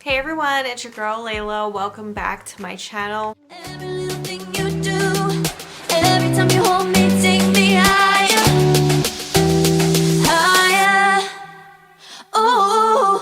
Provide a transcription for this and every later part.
Hey everyone, it's your girl Layla. Welcome back to my channel. Every little thing you do, every time you hold me, take me higher, higher. Ooh.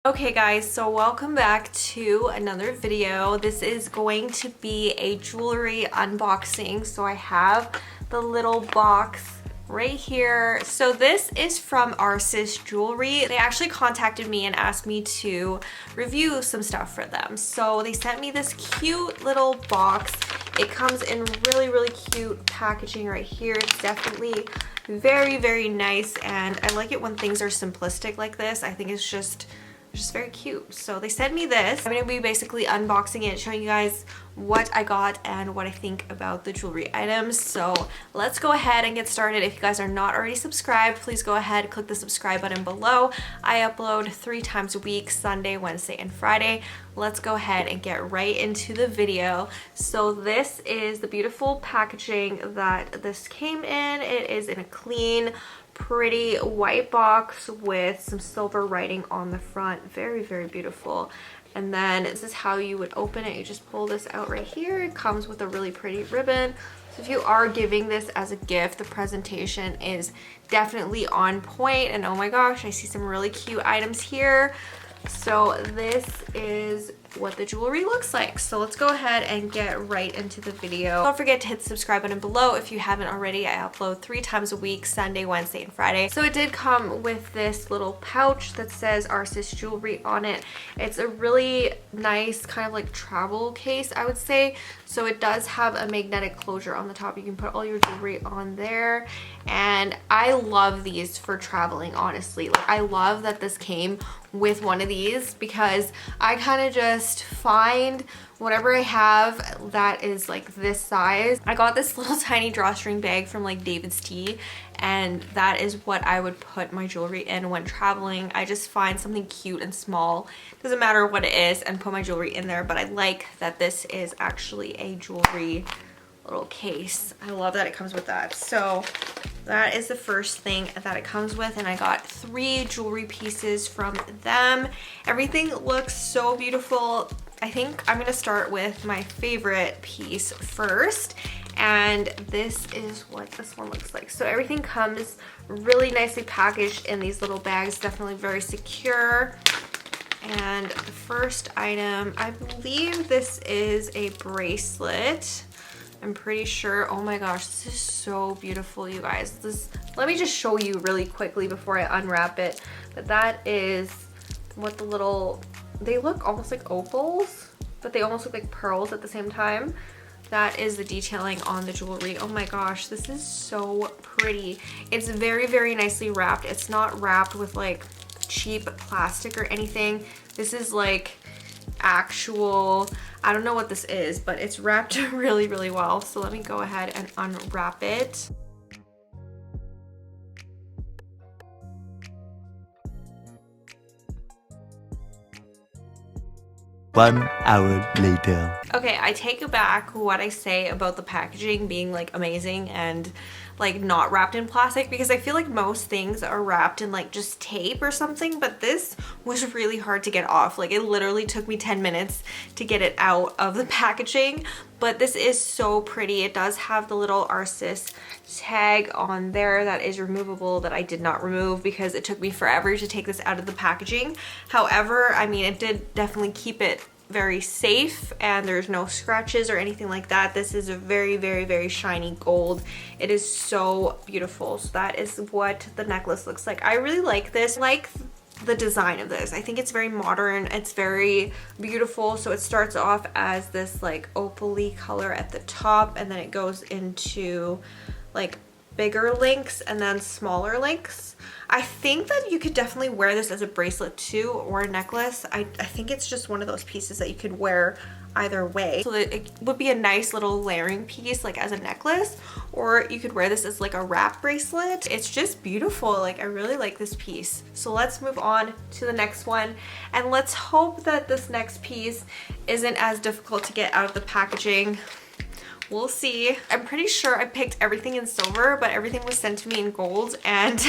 Okay guys, so welcome back to another video. This is going to be a jewelry unboxing. So I have the little box right here. So this is from Arsis Jewelry. They actually contacted me and asked me to review some stuff for them. So they sent me this cute little box. It comes in really cute packaging right here. It's definitely very nice, and I like it when things are simplistic like this. I think it's just very cute. So they sent me this. I'm going to be basically unboxing it, showing you guys what I got and what I think about the jewelry items. So let's go ahead and get started. If you guys are not already subscribed, please go ahead, click the subscribe button below. I upload 3 times a week, Sunday, Wednesday, and Friday. Let's go ahead and get right into the video. So this is the beautiful packaging that this came in. It is in a clean, pretty white box with some silver writing on the front. Very beautiful. And then this is how you would open it. You just pull this out right here. It comes with a really pretty ribbon. So if you are giving this as a gift, the presentation is definitely on point. And oh my gosh, I see some really cute items here. So this is what the jewelry looks like. So let's go ahead and get right into the video. Don't forget to hit the subscribe button below if you haven't already. I upload 3 times a week, Sunday, Wednesday, and Friday. So it did come with this little pouch that says Arsis Jewelry on it. It's a really nice kind of like travel case, I would say. So it does have a magnetic closure on the top. You can put all your jewelry on there. And I love these for traveling, honestly. Like, I love that this came with one of these because I kind of just find whatever I have that is like this size. I got this little tiny drawstring bag from like Deets, and that is what I would put my jewelry in when traveling. I just find something cute and small, doesn't matter what it is, and put my jewelry in there. But I like that this is actually a jewelry little case. I love that it comes with that. So that is the first thing that it comes with, and I got 3 jewelry pieces from them. Everything looks so beautiful. I think I'm gonna start with my favorite piece first, and this is what this one looks like. So everything comes really nicely packaged in these little bags, definitely very secure. And the first item, I believe this is a bracelet. I'm pretty sure. Oh my gosh, this is so beautiful, you guys. Let me just show you really quickly before I unwrap it. But that is what the little, they look almost like opals, but they almost look like pearls at the same time. That is the detailing on the jewelry. Oh my gosh, this is so pretty. It's very nicely wrapped. It's not wrapped with like cheap plastic or anything. This is like actual, I don't know what this is, but it's wrapped really well. So let me go ahead and unwrap it. One hour later. Okay, I take back what I say about the packaging being like amazing and like not wrapped in plastic, because I feel like most things are wrapped in like just tape or something, but this was really hard to get off. Like, it literally took me 10 minutes to get it out of the packaging. But this is so pretty. It does have the little Arsis tag on there that is removable, that I did not remove because it took me forever to take this out of the packaging. However, I mean, it did definitely keep it very safe, and there's no scratches or anything like that. This is a very shiny gold. It is so beautiful. So that is what the necklace looks like. I really like this. I like the design of this. I think it's very modern. It's very beautiful. So it starts off as this like opal-y color at the top, and then it goes into like bigger links and then smaller links. I think that you could definitely wear this as a bracelet too, or a necklace. I think it's just one of those pieces that you could wear either way. So it would be a nice little layering piece like as a necklace, or you could wear this as like a wrap bracelet. It's just beautiful. Like, I really like this piece. So let's move on to the next one, and let's hope that this next piece isn't as difficult to get out of the packaging. we'll see. I'm pretty sure I picked everything in silver, but everything was sent to me in gold, and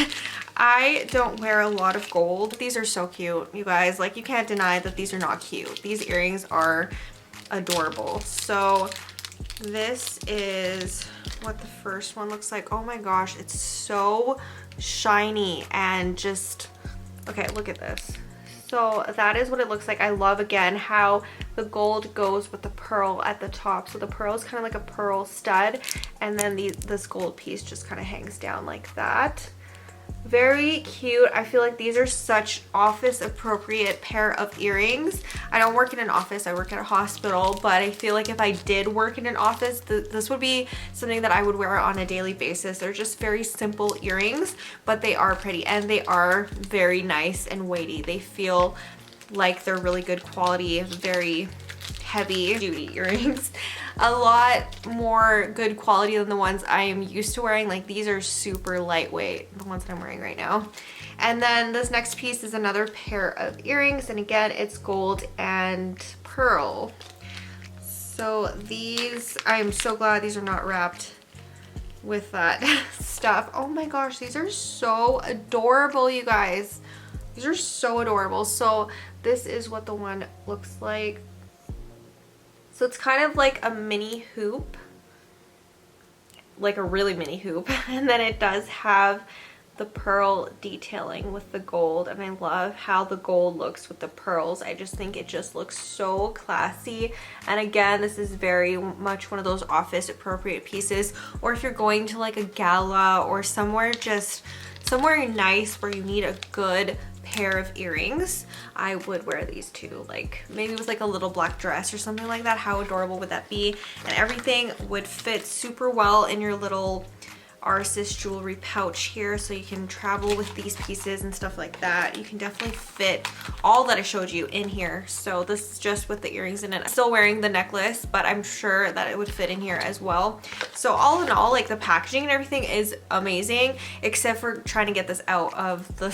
I don't wear a lot of gold. These are so cute, you guys. Like, you can't deny that these are not cute. These earrings are adorable. So this is what the first one looks like. Oh my gosh, it's so shiny and just, okay, look at this. So that is what it looks like. I love, again, how the gold goes with the pearl at the top. So the pearl is kind of like a pearl stud, and then this gold piece just kind of hangs down like that. Very cute. I feel like these are such office appropriate pair of earrings. I don't work in an office, I work at a hospital, but I feel like if I did work in an office, this would be something that I would wear on a daily basis. They're just very simple earrings, but they are pretty and they are very nice and weighty. They feel like they're really good quality, very heavy duty earrings. A lot more good quality than the ones I am used to wearing. Like, these are super lightweight, the ones that I'm wearing right now. And then this next piece is another pair of earrings, and again, it's gold and pearl. So these, I am so glad these are not wrapped with that stuff. Oh my gosh, these are so adorable, you guys. These are so adorable. So this is what the one looks like. So it's kind of like a mini hoop, like a really mini hoop, and then it does have the pearl detailing with the gold, and I love how the gold looks with the pearls. I just think it just looks so classy. And again, this is very much one of those office appropriate pieces, or if you're going to like a gala or somewhere, just somewhere nice where you need a good pair of earrings, I would wear these too. Like, maybe with like a little black dress or something like that. How adorable would that be? And everything would fit super well in your little Arsis jewelry pouch here, so you can travel with these pieces and stuff like that. You can definitely fit all that I showed you in here. So this is just with the earrings in it. I'm still wearing the necklace, but I'm sure that it would fit in here as well. So all in all, like, the packaging and everything is amazing, except for trying to get this out of the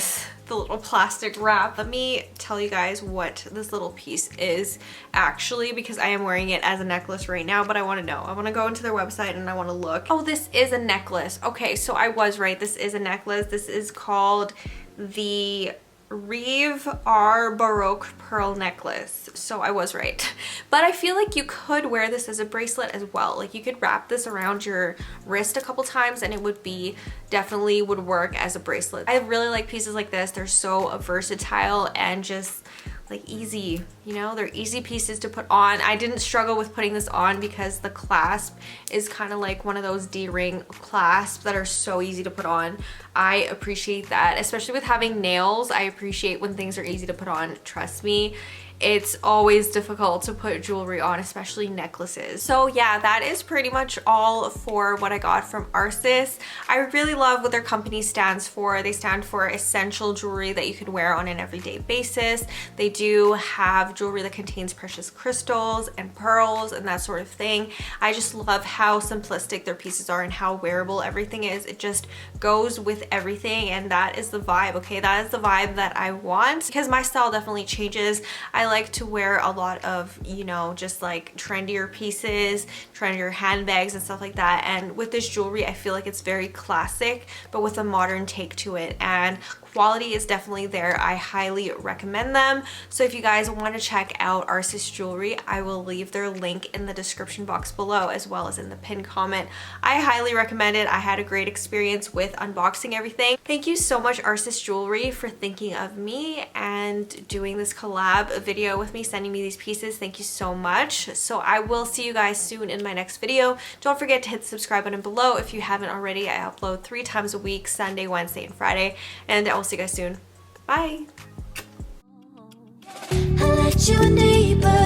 little plastic wrap. Let me tell you guys what this little piece is actually, because I am wearing it as a necklace right now, but I want to know. I want to go into their website and I want to look. Oh, this is a necklace. Okay, so I was right. This is a necklace. This is called the Reeve R Baroque Pearl Necklace. So I was right. But I feel like you could wear this as a bracelet as well. Like, you could wrap this around your wrist a couple times and it would be, definitely would work as a bracelet. I really like pieces like this. They're so versatile and just like easy, you know, they're easy pieces to put on. I didn't struggle with putting this on because the clasp is kind of like one of those D-ring clasps that are so easy to put on. I appreciate that, especially with having nails. I appreciate when things are easy to put on, trust me. It's always difficult to put jewelry on, especially necklaces. So yeah, that is pretty much all for what I got from Arsis. I really love what their company stands for. They stand for essential jewelry that you could wear on an everyday basis. They do have jewelry that contains precious crystals and pearls and that sort of thing. I just love how simplistic their pieces are and how wearable everything is. It just goes with everything, and that is the vibe, okay? That is the vibe that I want, because my style definitely changes. I like to wear a lot of, you know, just like trendier pieces, trendier handbags and stuff like that. And with this jewelry, I feel like it's very classic, but with a modern take to it. And quality is definitely there. I highly recommend them. So if you guys want to check out Arsis jewelry, I will leave their link in the description box below, as well as in the pinned comment. I highly recommend it. I had a great experience with unboxing everything. Thank you so much, Arsis jewelry, for thinking of me and doing this collab video with me, sending me these pieces. Thank you so much. So I will see you guys soon in my next video. Don't forget to hit the subscribe button below if you haven't already. I upload 3 times a week, Sunday, Wednesday, and Friday. And I will see you guys soon. Bye. I let you deeper.